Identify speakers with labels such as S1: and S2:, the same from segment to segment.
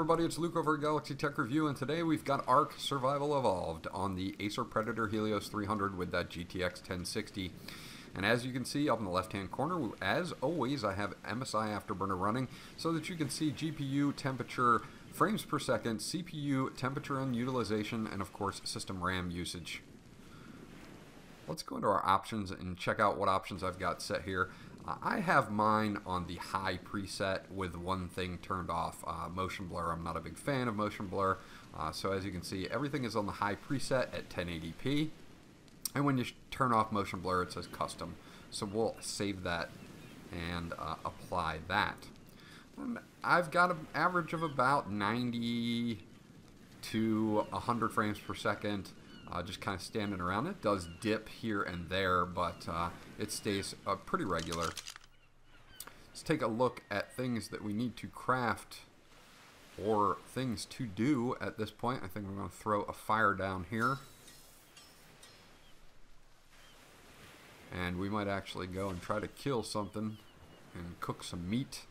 S1: everybody, it's Luke over at Galaxy Tech Review, and today we've got Ark Survival Evolved on the Acer Predator Helios 300 with that GTX 1060. And as you can see up in the left-hand corner, as always, I have MSI Afterburner running so that you can see GPU temperature, frames per second, CPU temperature and utilization, and of course system RAM usage. Let's go into our options and check out what options I've got set here. I have mine on the high preset with one thing turned off, motion blur. I'm not a big fan of motion blur, so as you can see, everything is on the high preset at 1080p. And when you turn off motion blur, it says custom. So we'll save that and apply that. And I've got an average of about 90 to 100 frames per second. Just kind of standing around. It does dip here and there, but it stays pretty regular. Let's take a look at things that we need to craft or things to do at this point. I think we're going to throw a fire down here. And we might actually go and try to kill something and cook some meat.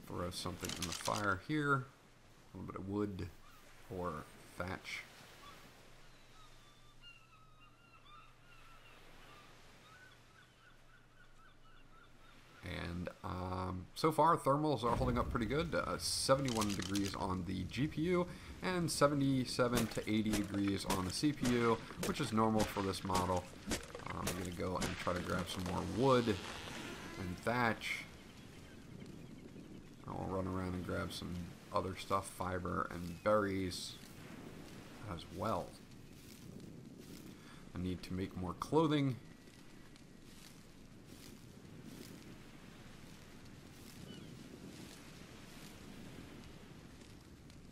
S1: Throw something in the fire here. A little bit of wood or thatch. And so far thermals are holding up pretty good. 71 degrees on the GPU and 77 to 80 degrees on the CPU, which is normal for this model. I'm going to go and try to grab some more wood and thatch. I'll run around and grab some other stuff, fiber and berries as well. I need to make more clothing.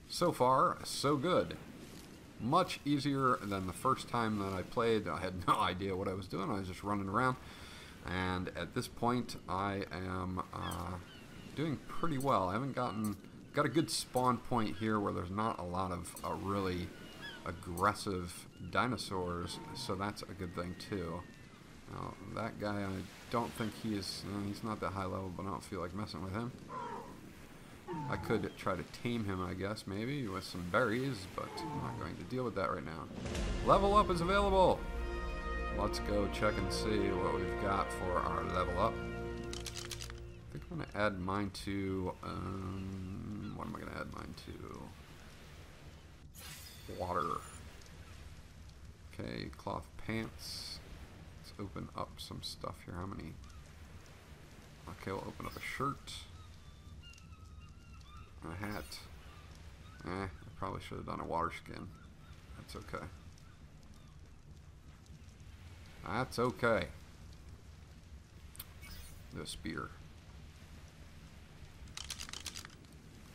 S1: So far, so good. Much easier than the first time that I played. I had no idea what I was doing. I was just running around. And at this point, I am doing pretty well. I haven't got a good spawn point here where there's not a lot of really aggressive dinosaurs, so that's a good thing too. Now, that guy, I don't think he's not that high level, but I don't feel like messing with him. I could try to tame him, I guess, maybe with some berries, but I'm not going to deal with that right now. Level up is available. Let's go check and see what we've got for our level up. I think I'm going to add mine to, what am I going to add mine to? Water. Okay, cloth pants. Let's open up some stuff here. How many? Okay, we'll open up a shirt. A hat. I probably should have done a water skin. That's okay. That's okay. The spear.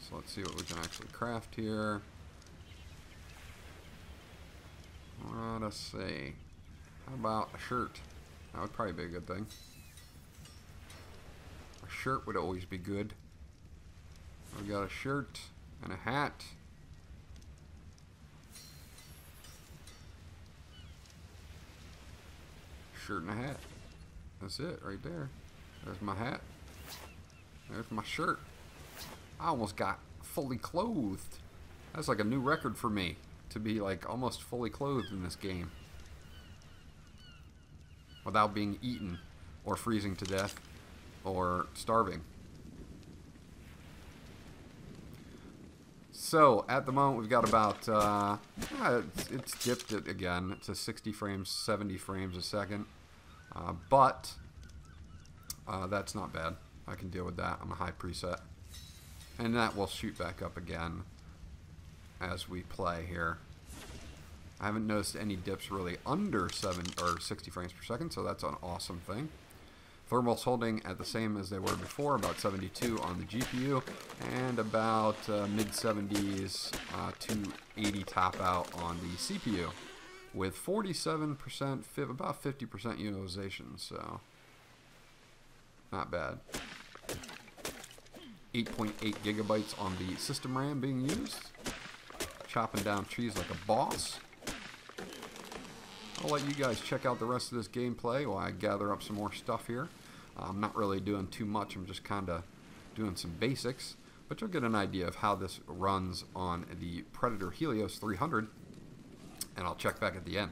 S1: So let's see what we can actually craft here. Let us see. How about a shirt? That would probably be a good thing. A shirt would always be good. We got a shirt and a hat. Shirt and a hat. That's it right there. There's my hat. There's my shirt. I almost got fully clothed. That's like a new record for me, to be like almost fully clothed in this game without being eaten or freezing to death or starving. So at the moment we've got about it's dipped it again to 60 frames, 70 frames a second, but that's not bad. I can deal with that on the high preset. And that will shoot back up again as we play here. I haven't noticed any dips really under 60 frames per second, so that's an awesome thing. Thermals holding at the same as they were before, about 72 on the GPU, and about mid-70s to 80 top out on the CPU, with 47%, about 50% utilization, so not bad. 8.8 gigabytes on the system RAM being used. Chopping down trees like a boss. I'll let you guys check out the rest of this gameplay while I gather up some more stuff here. I'm not really doing too much. I'm just kind of doing some basics, but you'll get an idea of how this runs on the Predator Helios 300, and I'll check back at the end.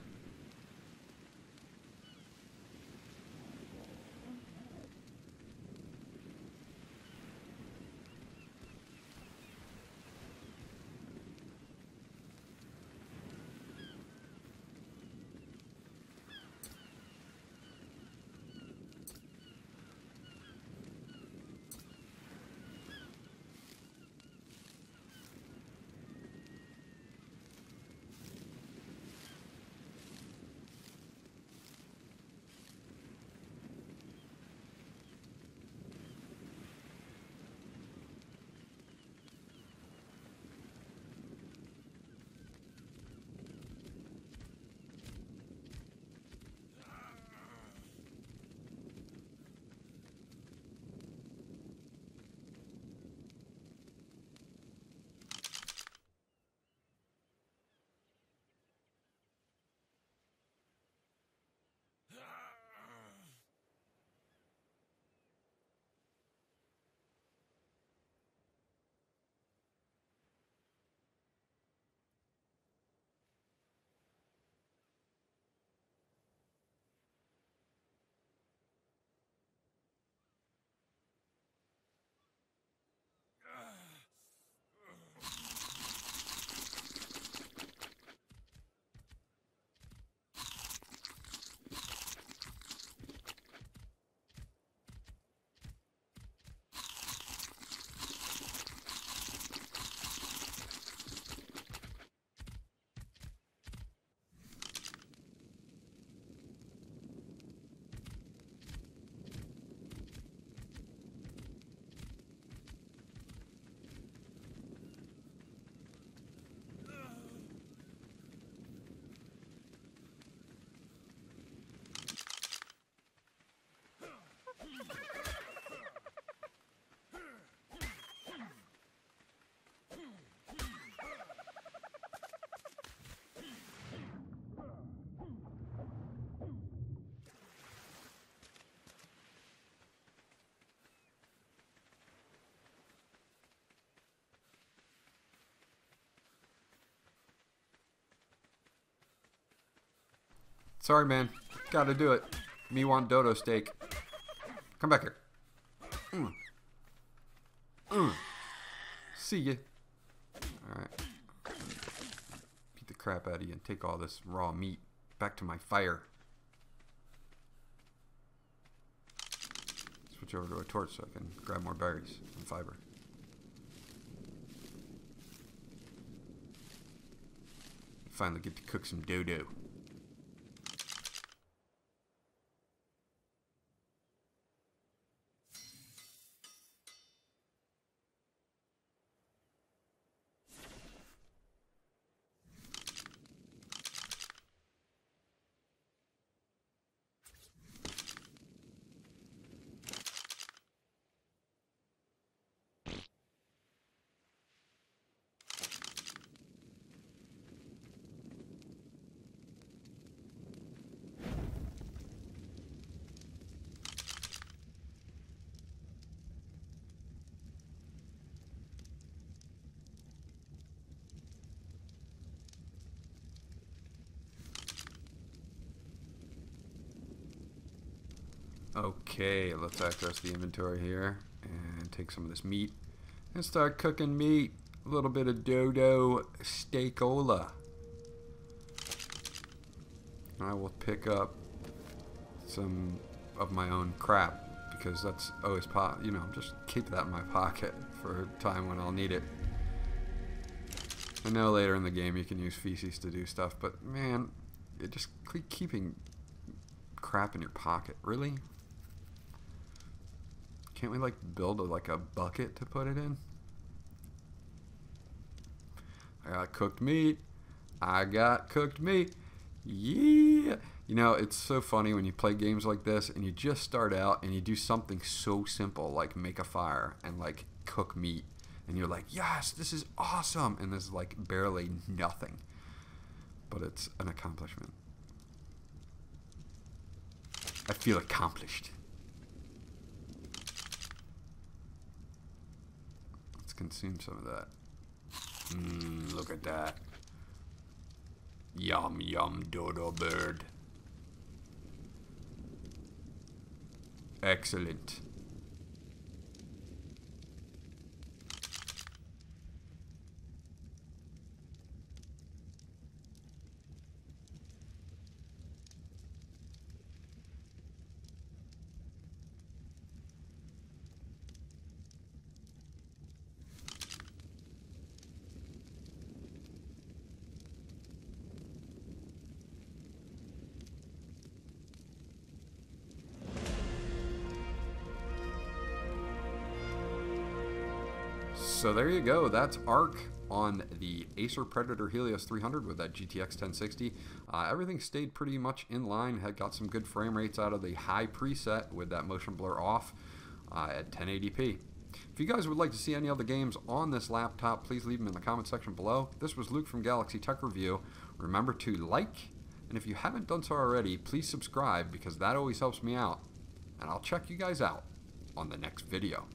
S1: Sorry, man. Gotta do it. Me want dodo steak. Come back here. See ya. Alright. Beat the crap out of you and take all this raw meat back to my fire. Switch over to a torch so I can grab more berries and fiber. Finally get to cook some dodo. Okay, let's access the inventory here and take some of this meat and start cooking meat. A little bit of dodo steakola. I will pick up some of my own crap because that's always just keep that in my pocket for a time when I'll need it. I know later in the game you can use feces to do stuff, but man, it just keeping crap in your pocket, really? Can't we like build a bucket to put it in? I got cooked meat. I got cooked meat. Yeah. You know, it's so funny when you play games like this and you just start out and you do something so simple like make a fire and like cook meat and you're like, yes, this is awesome, and there's like barely nothing, but it's an accomplishment. I feel accomplished. consume some of that. Look at that. Yum, yum, dodo bird. Excellent. So there you go, that's ARC on the Acer Predator Helios 300 with that GTX 1060. Everything stayed pretty much in line, had got some good frame rates out of the high preset with that motion blur off at 1080p. If you guys would like to see any other games on this laptop, please leave them in the comment section below. This was Luke from Galaxy Tech Review. Remember to like, and if you haven't done so already, please subscribe because that always helps me out. And I'll check you guys out on the next video.